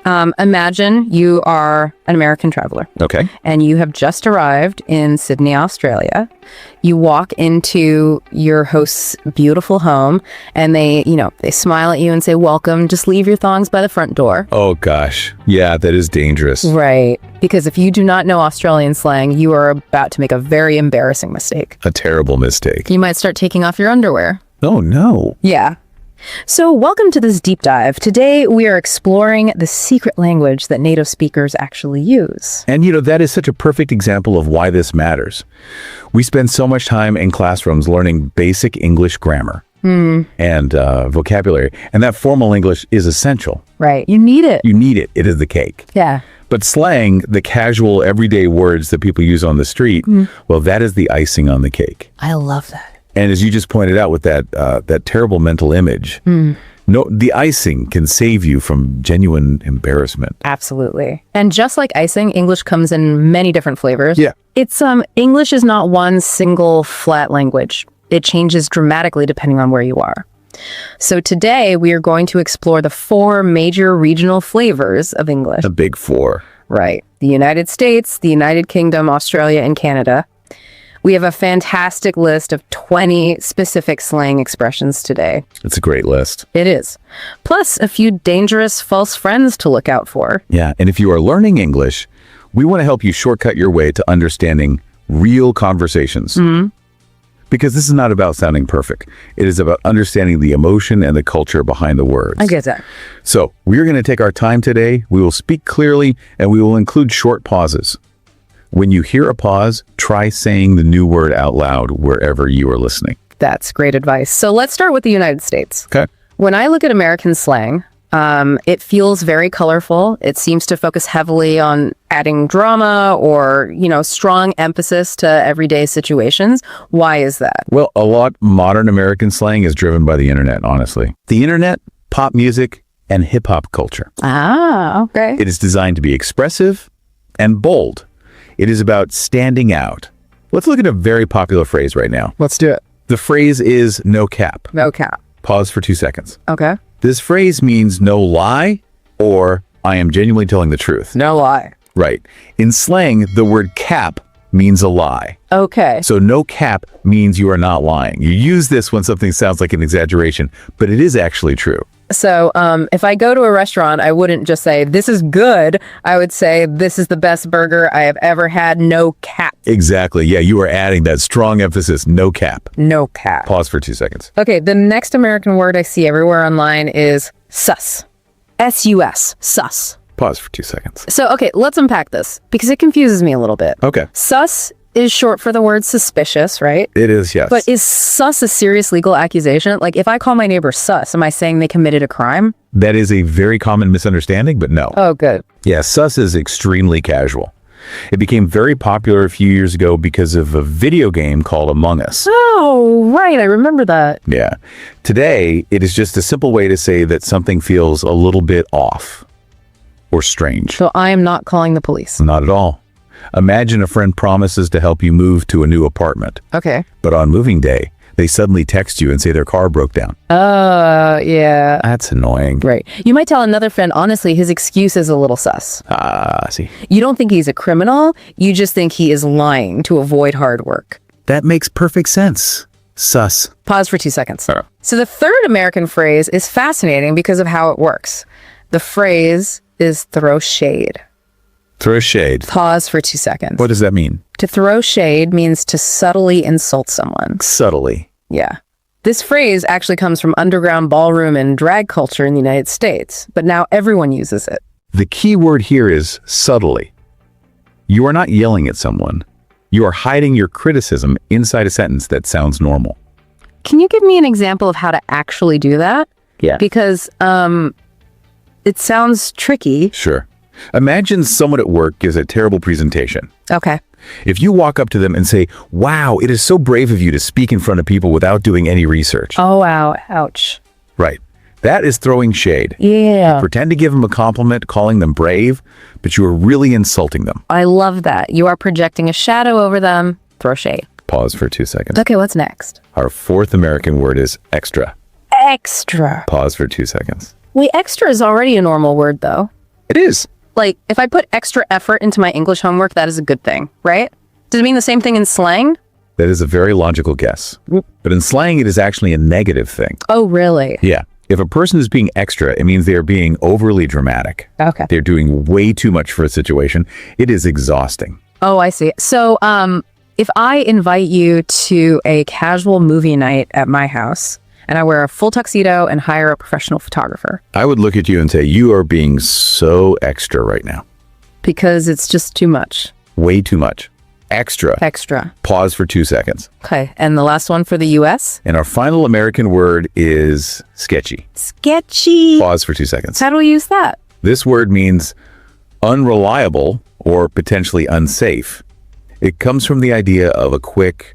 Imagine you are an American traveler. Okay. And you have just arrived in Sydney, Australia. You walk into your host's beautiful home and they smile at you and say, welcome, just leave your thongs by the front door. Oh, gosh. Yeah, that is dangerous. Right. Because if you do not know Australian slang, you are about to make a very embarrassing mistake. A terrible mistake. You might start taking off your underwear. Oh, no. Yeah. So welcome to this deep dive. Today, we are exploring the secret language that native speakers actually use. And, that is such a perfect example of why this matters. We spend so much time in classrooms learning basic English grammar and vocabulary, and that formal English is essential. Right. You need it. You need it. It is the cake. Yeah. But slang, the casual, everyday words that people use on the street, well, that is the icing on the cake. I love that. And as you just pointed out with that terrible mental image, the icing can save you from genuine embarrassment. Absolutely. And just like icing, English comes in many different flavors. Yeah. It's English is not one single flat language. It changes dramatically depending on where you are. So today we are going to explore the 4 major regional flavors of English. The big 4. Right. The United States, the United Kingdom, Australia, and Canada. We have a fantastic list of 20 specific slang expressions today. It's a great list. It is. Plus a few dangerous false friends to look out for. Yeah, and if you are learning English, we want to help you shortcut your way to understanding real conversations. Because this is not about sounding perfect. It is about understanding the emotion and the culture behind the words. I get that. So we're going to take our time today. We will speak clearly, and we will include short pauses. When you hear a pause, try saying the new word out loud wherever you are listening. That's great advice. So let's start with the United States. Okay. When I look at American slang, it feels very colorful. It seems to focus heavily on adding drama or, strong emphasis to everyday situations. Why is that? Well, a lot modern American slang is driven by the internet, honestly. The internet, pop music, and hip-hop culture. Ah, okay. It is designed to be expressive and bold. It is about standing out. Let's look at a very popular phrase right now. Let's do it. The phrase is no cap. No cap. Pause for 2 seconds. Okay. This phrase means no lie or I am genuinely telling the truth. No lie. Right. In slang, the word cap means a lie. Okay. So no cap means you are not lying. You use this when something sounds like an exaggeration, but it is actually true. So if I go to a restaurant, I wouldn't just say, this is good. I would say, this is the best burger I have ever had. No cap. Exactly. Yeah, you are adding that strong emphasis, no cap. No cap. Pause for 2 seconds. Okay, the next American word I see everywhere online is sus. S-U-S. Sus. Pause for 2 seconds. So, okay, let's unpack this because it confuses me a little bit. Okay. Sus is short for the word suspicious, right? It is, yes. But is sus a serious legal accusation? Like, if I call my neighbor sus, am I saying they committed a crime? That is a very common misunderstanding, but no. Oh, good. Yeah, sus is extremely casual. It became very popular a few years ago because of a video game called Among Us. Oh, right. I remember that. Yeah. Today, it is just a simple way to say that something feels a little bit off or strange. So I am not calling the police. Not at all. Imagine a friend promises to help you move to a new apartment. Okay. But on moving day, they suddenly text you and say their car broke down. Yeah. That's annoying. Right. You might tell another friend, honestly, his excuse is a little sus. See. You don't think he's a criminal. You just think he is lying to avoid hard work. That makes perfect sense. Sus. Pause for 2 seconds. All right. So the third American phrase is fascinating because of how it works. The phrase is throw shade. Throw shade. Pause for 2 seconds. What does that mean? To throw shade means to subtly insult someone. Subtly. Yeah. This phrase actually comes from underground ballroom and drag culture in the United States, but now everyone uses it. The key word here is subtly. You are not yelling at someone. You are hiding your criticism inside a sentence that sounds normal. Can you give me an example of how to actually do that? Yeah. Because it sounds tricky. Sure. Imagine someone at work gives a terrible presentation. Okay. If you walk up to them and say, wow, it is so brave of you to speak in front of people without doing any research. Oh, wow. Ouch. Right. That is throwing shade. Yeah. Pretend to give them a compliment, calling them brave, but you are really insulting them. I love that. You are projecting a shadow over them. Throw shade. Pause for 2 seconds. Okay, what's next? Our fourth American word is extra. Extra. Pause for 2 seconds. Wait, extra is already a normal word, though. It is. Like, if I put extra effort into my English homework, that is a good thing, right? Does it mean the same thing in slang? That is a very logical guess. But in slang, it is actually a negative thing. Oh, really? Yeah. If a person is being extra, it means they are being overly dramatic. Okay. They're doing way too much for a situation. It is exhausting. Oh, I see. So, if I invite you to a casual movie night at my house, and I wear a full tuxedo and hire a professional photographer. I would look at you and say, you are being so extra right now. Because it's just too much. Way too much. Extra. Extra. Pause for 2 seconds. Okay. And the last one for the U.S.? And our final American word is sketchy. Sketchy. Pause for 2 seconds. How do we use that? This word means unreliable or potentially unsafe. It comes from the idea of a quick,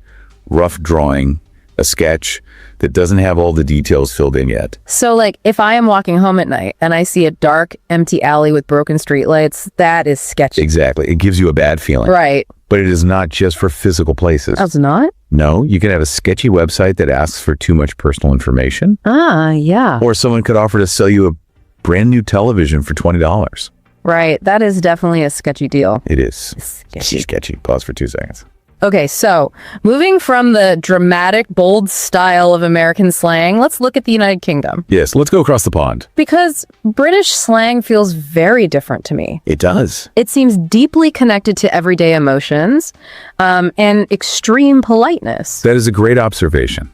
rough drawing, a sketch that doesn't have all the details filled in yet. So, like, if I am walking home at night and I see a dark, empty alley with broken streetlights, that is sketchy. Exactly. It gives you a bad feeling. Right. But it is not just for physical places. That's not? No, you can have a sketchy website that asks for too much personal information. Ah, yeah. Or someone could offer to sell you a brand new television for $20. Right. That is definitely a sketchy deal. It is. Sketchy. Sketchy. Pause for 2 seconds. Okay, so moving from the dramatic, bold style of American slang, let's look at the United Kingdom. Yes, let's go across the pond. Because British slang feels very different to me. It does. It seems deeply connected to everyday emotions and extreme politeness. That is a great observation.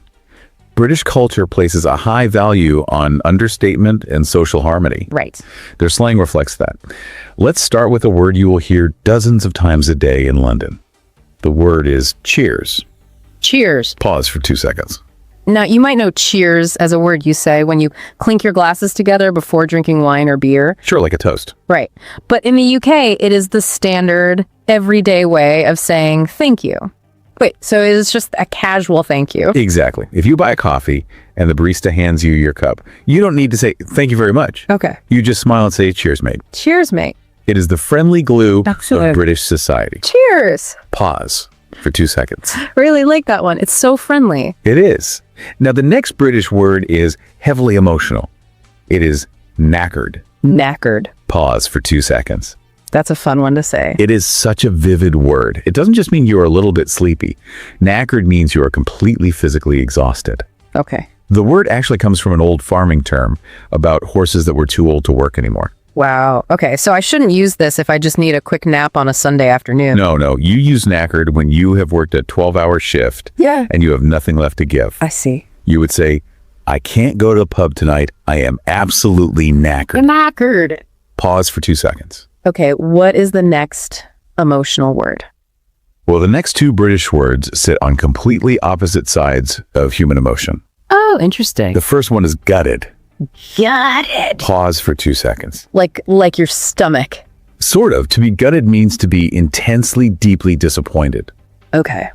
British culture places a high value on understatement and social harmony. Right. Their slang reflects that. Let's start with a word you will hear dozens of times a day in London. The word is cheers. Cheers. Pause for 2 seconds. Now, you might know cheers as a word you say when you clink your glasses together before drinking wine or beer. Sure, like a toast. Right. But in the UK, it is the standard, everyday way of saying thank you. Wait, so it's just a casual thank you? Exactly. If you buy a coffee and the barista hands you your cup, you don't need to say thank you very much. Okay. You just smile and say cheers, mate. Cheers, mate. It is the friendly glue Excellent. of British society. Cheers. Pause for 2 seconds. Really like that one. It's so friendly. It is. Now, the next British word is heavily emotional. It is knackered. Knackered. Pause for 2 seconds. That's a fun one to say. It is such a vivid word. It doesn't just mean you are a little bit sleepy. Knackered means you are completely physically exhausted. Okay. The word actually comes from an old farming term about horses that were too old to work anymore. Wow. Okay, so I shouldn't use this if I just need a quick nap on a Sunday afternoon. No. You use knackered when you have worked a 12-hour shift and you have nothing left to give. I see. You would say, I can't go to the pub tonight. I am absolutely knackered. Knackered. Pause for 2 seconds. Okay, what is the next emotional word? Well, the next two British words sit on completely opposite sides of human emotion. Oh, interesting. The first one is gutted. Gutted. Pause for 2 seconds. Like your stomach. Sort of. To be gutted means to be intensely, deeply disappointed. Okay.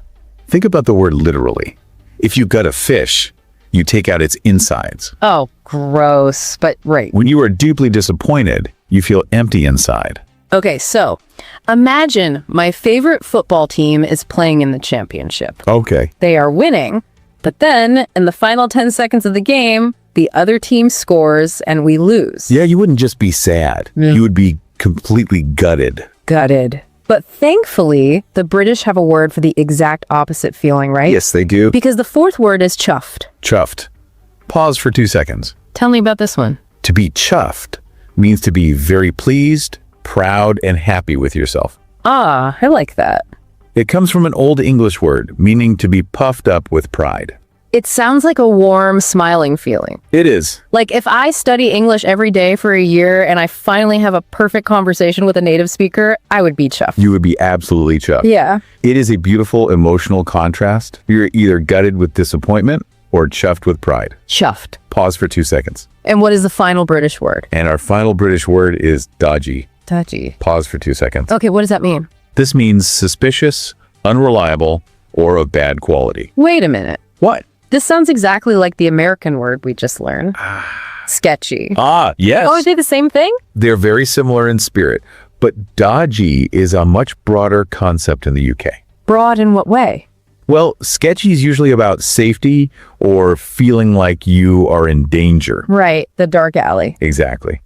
Think about the word literally. If you gut a fish, you take out its insides. Oh, gross. But right. When you are deeply disappointed, you feel empty inside. Okay, so imagine my favorite football team is playing in the championship. Okay. They are winning, but then in the final 10 seconds of the game, the other team scores and we lose. Yeah, you wouldn't just be sad. You would be completely gutted. Gutted. But thankfully, the British have a word for the exact opposite feeling, right? Yes, they do. Because the fourth word is chuffed. Chuffed. Pause for 2 seconds. Tell me about this one. To be chuffed means to be very pleased, proud, and happy with yourself. Ah, I like that. It comes from an Old English word, meaning to be puffed up with pride. It sounds like a warm, smiling feeling. It is. Like if I study English every day for a year and I finally have a perfect conversation with a native speaker, I would be chuffed. You would be absolutely chuffed. Yeah. It is a beautiful emotional contrast. You're either gutted with disappointment or chuffed with pride. Chuffed. Pause for 2 seconds. And what is the final British word? And our final British word is dodgy. Dodgy. Pause for 2 seconds. Okay, what does that mean? This means suspicious, unreliable, or of bad quality. Wait a minute. What? This sounds exactly like the American word we just learned. Sketchy. Ah, yes. Oh, are they the same thing? They're very similar in spirit, but dodgy is a much broader concept in the UK. Broad in what way? Well, sketchy is usually about safety or feeling like you are in danger. Right, the dark alley. Exactly.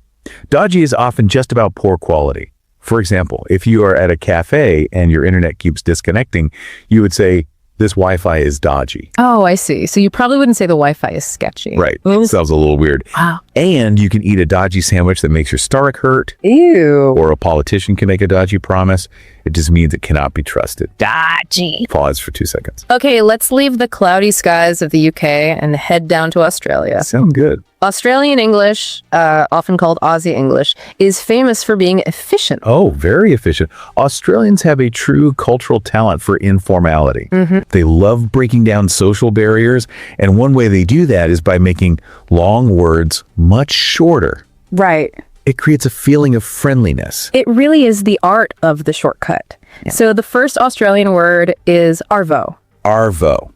Dodgy is often just about poor quality. For example, if you are at a cafe and your internet keeps disconnecting, you would say, this Wi-Fi is dodgy. Oh, I see. So you probably wouldn't say the Wi-Fi is sketchy. Right. Sounds a little weird. Wow. And you can eat a dodgy sandwich that makes your stomach hurt. Ew. Or a politician can make a dodgy promise. It just means it cannot be trusted. Dodgy. Pause for 2 seconds. Okay, let's leave the cloudy skies of the UK and head down to Australia. Sound good. Australian English, often called Aussie English, is famous for being efficient. Oh, very efficient. Australians have a true cultural talent for informality. They love breaking down social barriers, and one way they do that is by making long words much shorter. Right. It creates a feeling of friendliness. It really is the art of the shortcut. So the first Australian word is arvo. Arvo.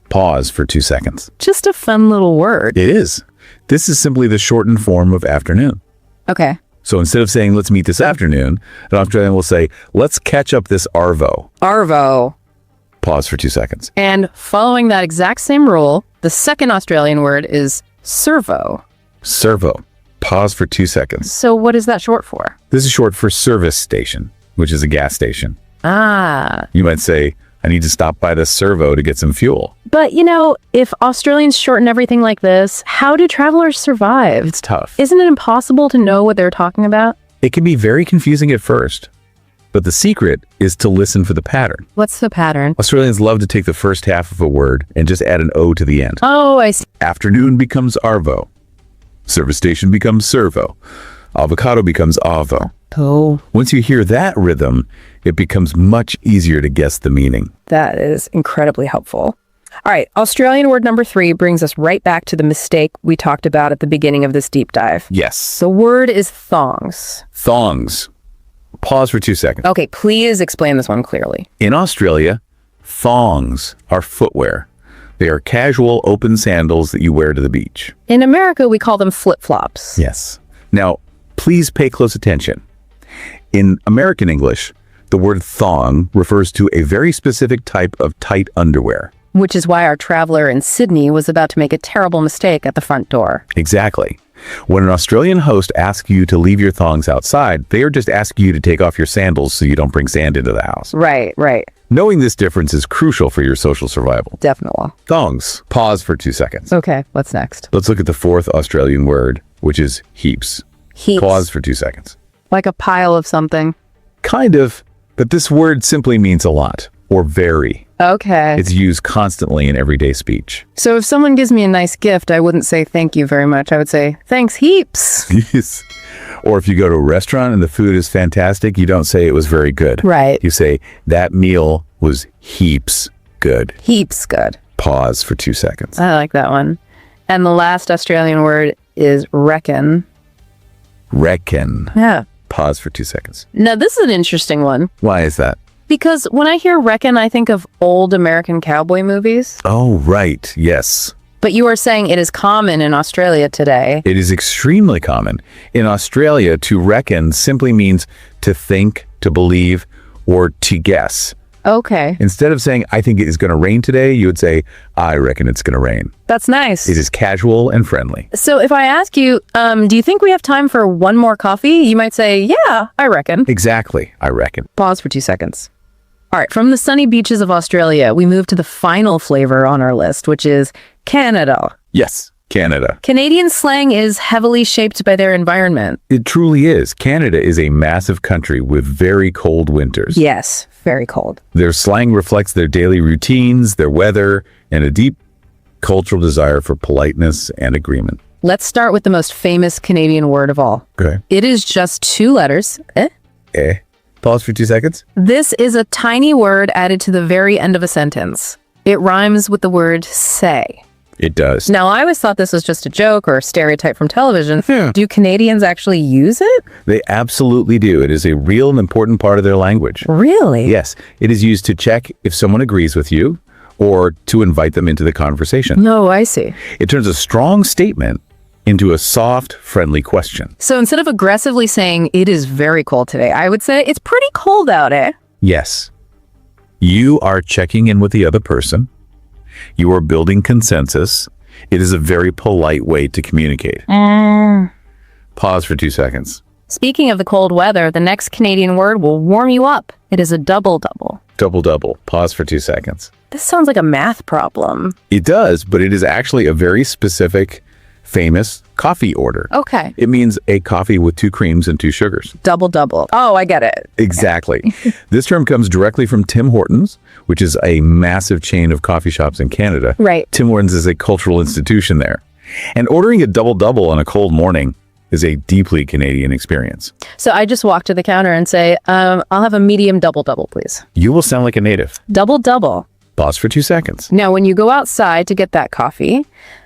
Pause for 2 seconds. Just a fun little word. It is. This is simply the shortened form of afternoon. Okay. So instead of saying, let's meet this afternoon, an Australian will say, let's catch up this arvo. Arvo. Pause for 2 seconds. And following that exact same rule, the second Australian word is servo. Servo. Pause for 2 seconds. So what is that short for? This is short for service station, which is a gas station. Ah. You might say, I need to stop by the servo to get some fuel. But, you know, if Australians shorten everything like this, how do travelers survive? It's tough. Isn't it impossible to know what they're talking about? It can be very confusing at first, but the secret is to listen for the pattern. What's the pattern? Australians love to take the first half of a word and just add an O to the end. Oh, I see. Afternoon becomes arvo. Service station becomes servo. Avocado becomes avo. Oh, Once you hear that rhythm, it becomes much easier to guess the meaning. that is incredibly helpful. All right, Australian word number 3 brings us right back to the mistake we talked about at the beginning of this deep dive. Yes. The word is thongs. Thongs. Pause for 2 seconds. Okay, please explain this one clearly. In Australia, thongs are footwear. They are casual, open sandals that you wear to the beach. In America, we call them flip-flops. Yes. Now, please pay close attention. In American English, the word thong refers to a very specific type of tight underwear. Which is why our traveler in Sydney was about to make a terrible mistake at the front door. Exactly. When an Australian host asks you to leave your thongs outside, they are just asking you to take off your sandals so you don't bring sand into the house. Right, right. Knowing this difference is crucial for your social survival. Definitely. Thongs. Pause for 2 seconds. Okay, what's next? Let's look at the fourth Australian word, which is heaps. Heaps. Pause for 2 seconds. Like a pile of something. Kind of, but this word simply means a lot, or very. Okay. It's used constantly in everyday speech. So if someone gives me a nice gift, I wouldn't say thank you very much. I would say, thanks heaps. Yes. Or if you go to a restaurant and the food is fantastic, you don't say it was very good. Right. You say, that meal was heaps good. Heaps good. Pause for 2 seconds. I like that one. And the last Australian word is reckon. Reckon. Yeah. Pause for 2 seconds. Now, this is an interesting one. Why is that? Because when I hear reckon, I think of old American cowboy movies. Oh, right. Yes. But you are saying it is common in Australia today. It is extremely common. In Australia, to reckon simply means to think, to believe, or to guess. Okay. Instead of saying, I think it is going to rain today, you would say, I reckon it's going to rain. That's nice. It is casual and friendly. So if I ask you, do you think we have time for one more coffee? You might say, yeah, I reckon. Exactly, I reckon. Pause for 2 seconds. All right, from the sunny beaches of Australia, we move to the final flavor on our list, which is Canada. Yes, Canada. Canadian slang is heavily shaped by their environment. It truly is. Canada is a massive country with very cold winters. Yes, very cold. Their slang reflects their daily routines, their weather, and a deep cultural desire for politeness and agreement. Let's start with the most famous Canadian word of all. Okay. It is just 2 letters. Pause for 2 seconds. This is a tiny word added to the very end of a sentence. It rhymes with the word say. It does. Now, I always thought this was just a joke or a stereotype from television. Yeah. Do Canadians actually use it? They absolutely do. It is a real and important part of their language. Really? Yes, it is used to check if someone agrees with you or to invite them into the conversation. No, I see. It turns a strong statement into a soft, friendly question. So instead of aggressively saying, it is very cold today, I would say, it's pretty cold out, eh? Yes. You are checking in with the other person. You are building consensus. It is a very polite way to communicate. Pause for 2 seconds. Speaking of the cold weather, the next Canadian word will warm you up. It is a double-double. Double. Pause for 2 seconds. This sounds like a math problem. It does, but it is actually a very specific, famous coffee order. Okay. It means a coffee with 2 creams and 2 sugars. Double-double. Oh, I get it. Exactly. This term comes directly from Tim Hortons, which is a massive chain of coffee shops in Canada. Right. Tim Hortons is a cultural institution there. And ordering a double-double on a cold morning is a deeply Canadian experience. So I just walk to the counter and say, I'll have a medium double-double, please. You will sound like a native. Double-double. Pause for 2 seconds. Now, when you go outside to get that coffee,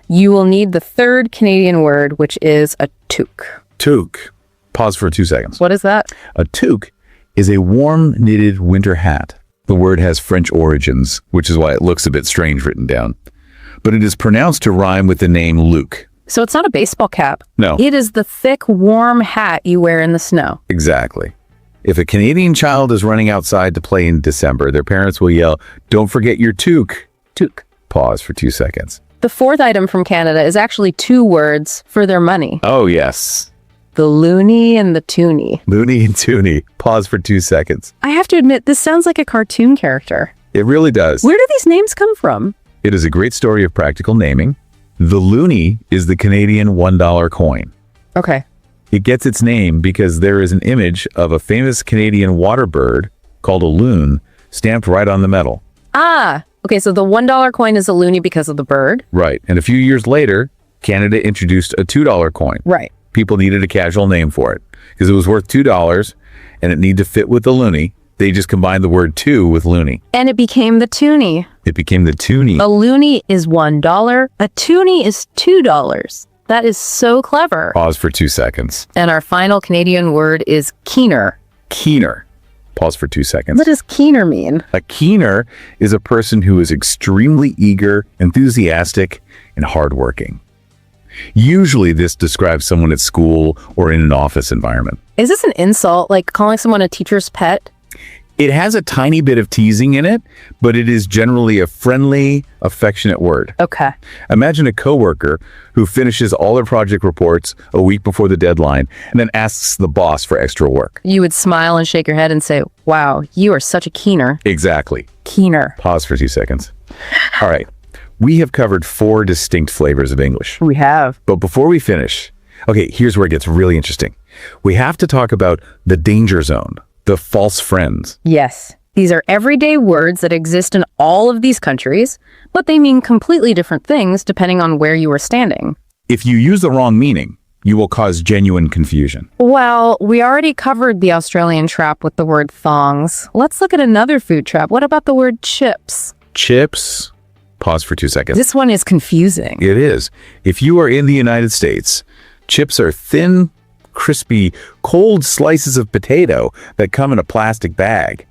you will need the third Canadian word, which is a toque. Toque. Pause for 2 seconds. What is that? A toque is a warm knitted winter hat. The word has French origins, which is why it looks a bit strange written down. But it is pronounced to rhyme with the name Luke. So it's not a baseball cap. No. It is the thick, warm hat you wear in the snow. Exactly. If a Canadian child is running outside to play in December, their parents will yell, "Don't forget your toque." Toque. Pause for 2 seconds. The fourth item from Canada is actually 2 words for their money. Oh, yes. The loonie and the toonie. Looney and Toonie. Pause for 2 seconds. I have to admit, this sounds like a cartoon character. It really does. Where do these names come from? It is a great story of practical naming. The loonie is the Canadian $1 coin. Okay. It gets its name because there is an image of a famous Canadian water bird called a loon stamped right on the metal. Ah, okay, so the $1 coin is a loonie because of the bird. Right. And a few years later, Canada introduced a $2 coin. Right. People needed a casual name for it because it was worth $2 and it needed to fit with the loonie. They just combined the word two with loonie. And it became the toonie. It became the toonie. A loonie is $1. A toonie is $2. That is so clever. Pause for 2 seconds. And our final Canadian word is keener. Keener. Pause for 2 seconds. What does keener mean? A keener is a person who is extremely eager, enthusiastic, and hardworking. Usually this describes someone at school or in an office environment. Is this an insult, like calling someone a teacher's pet? It has a tiny bit of teasing in it, but it is generally a friendly, affectionate word. Okay. Imagine a coworker who finishes all their project reports a week before the deadline and then asks the boss for extra work. You would smile and shake your head and say, wow, you are such a keener. Exactly. Keener. Pause for 2 seconds. All right. We have covered 4 distinct flavors of English. We have. But before we finish, okay, here's where it gets really interesting. We have to talk about the danger zone, the false friends. Yes. These are everyday words that exist in all of these countries, but they mean completely different things depending on where you are standing. If you use the wrong meaning, you will cause genuine confusion. Well, we already covered the Australian trap with the word thongs. Let's look at another food trap. What about the word chips? Chips. Pause for 2 seconds. This one is confusing. It is. If you are in the United States, chips are thin, crispy, cold slices of potato that come in a plastic bag.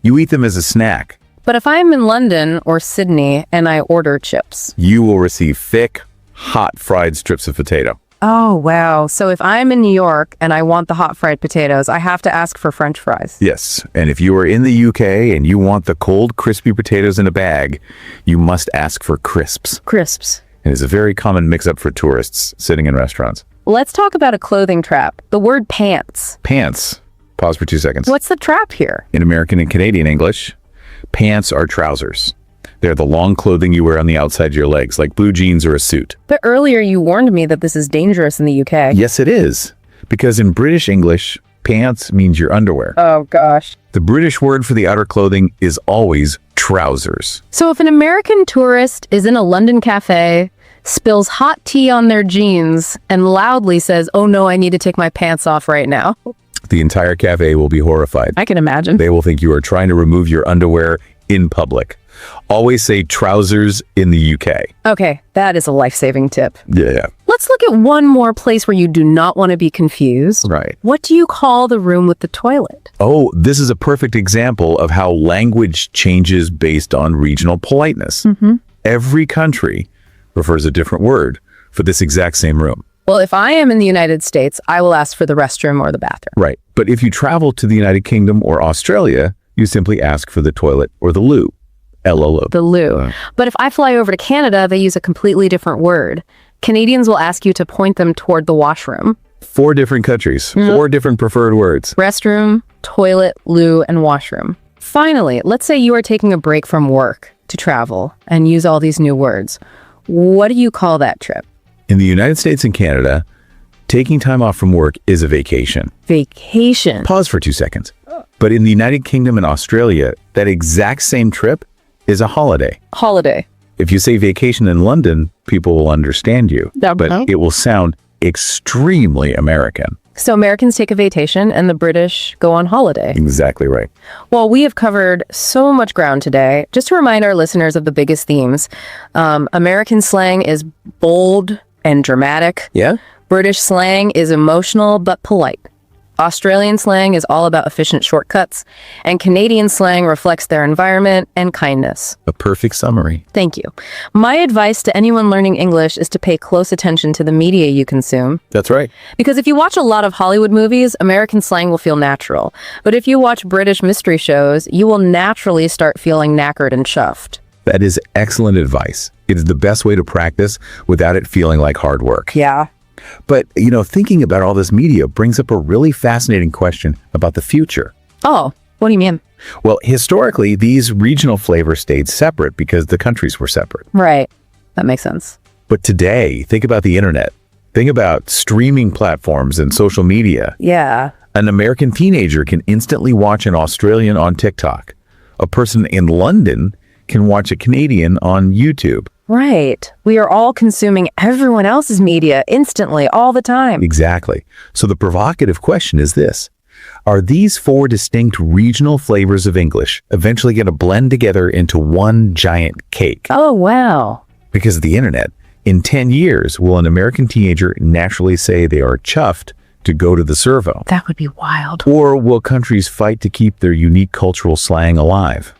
You eat them as a snack. But if I'm in London or Sydney and I order chips, You will receive thick, hot fried strips of potato. oh, wow. So if I'm in New York and I want the hot fried potatoes, I have to ask for French fries. Yes, and if you are in the UK and you want the cold, crispy potatoes in a bag, you must ask for crisps. Crisps. It is a very common mix-up for tourists sitting in restaurants. Let's talk about a clothing trap. The word pants. Pants. Pause for 2 seconds. What's the trap here? In American and Canadian English, pants are trousers. They're the long clothing you wear on the outside of your legs, like blue jeans or a suit. But earlier you warned me that this is dangerous in the UK. Yes, it is. Because in British English, pants means your underwear. Oh, gosh. The British word for the outer clothing is always trousers. So if an American tourist is in a London cafe, spills hot tea on their jeans, and loudly says, oh no, I need to take my pants off right now, The entire cafe will be horrified. I can imagine. They will think you are trying to remove your underwear in public. Always say trousers in the UK. Okay, that is a life-saving tip. Yeah. Let's look at one more place where you do not want to be confused. Right. What do you call the room with the toilet? Oh, this is a perfect example of how language changes based on regional politeness. Every country prefers a different word for this exact same room. Well, if I am in the United States, I will ask for the restroom or the bathroom. Right. But if you travel to the United Kingdom or Australia, you simply ask for the toilet or the loo. LOO. The loo. But if I fly over to Canada, they use a completely different word. Canadians will ask you to point them toward the washroom. 4 different countries, 4 different preferred words. Restroom, toilet, loo, and washroom. Finally, let's say you are taking a break from work to travel and use all these new words. What do you call that trip? In the United States and Canada, taking time off from work is a vacation. Vacation. Pause for 2 seconds. But in the United Kingdom and Australia, that exact same trip is a holiday. Holiday. If you say vacation in London, people will understand you, but it will sound extremely American. So Americans take a vacation and the British go on holiday. Exactly right. Well, we have covered so much ground today. Just to remind our listeners of the biggest themes, American slang is bold and dramatic. Yeah? British slang is emotional but polite. Australian slang is all about efficient shortcuts, and Canadian slang reflects their environment and kindness. A perfect summary. Thank you. My advice to anyone learning English is to pay close attention to the media you consume. That's right. Because if you watch a lot of Hollywood movies, American slang will feel natural. But if you watch British mystery shows, you will naturally start feeling knackered and chuffed. That is excellent advice. It is the best way to practice without it feeling like hard work. Yeah. But, thinking about all this media brings up a really fascinating question about the future. Oh, what do you mean? Well, historically, these regional flavors stayed separate because the countries were separate. Right. That makes sense. But today, think about the internet. Think about streaming platforms and social media. Yeah. An American teenager can instantly watch an Australian on TikTok. A person in London can watch a Canadian on YouTube. Right. We are all consuming everyone else's media instantly, all the time. Exactly. So the provocative question is this. Are these 4 distinct regional flavors of English eventually going to blend together into one giant cake? Oh, wow. Because of the internet, in 10 years, will an American teenager naturally say they are chuffed to go to the servo? That would be wild. Or will countries fight to keep their unique cultural slang alive?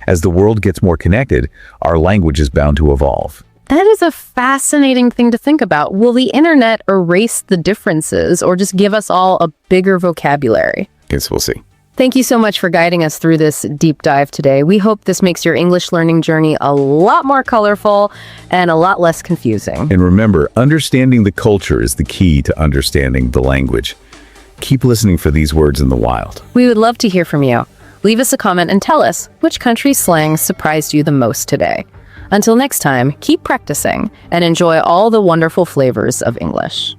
As the world gets more connected, our language is bound to evolve. That is a fascinating thing to think about. Will the internet erase the differences or just give us all a bigger vocabulary? Guess we'll see. Thank you so much for guiding us through this deep dive today. We hope this makes your English learning journey a lot more colorful and a lot less confusing. And remember, understanding the culture is the key to understanding the language. Keep listening for these words in the wild. We would love to hear from you. Leave us a comment and tell us which country's slang surprised you the most today. Until next time, keep practicing and enjoy all the wonderful flavors of English.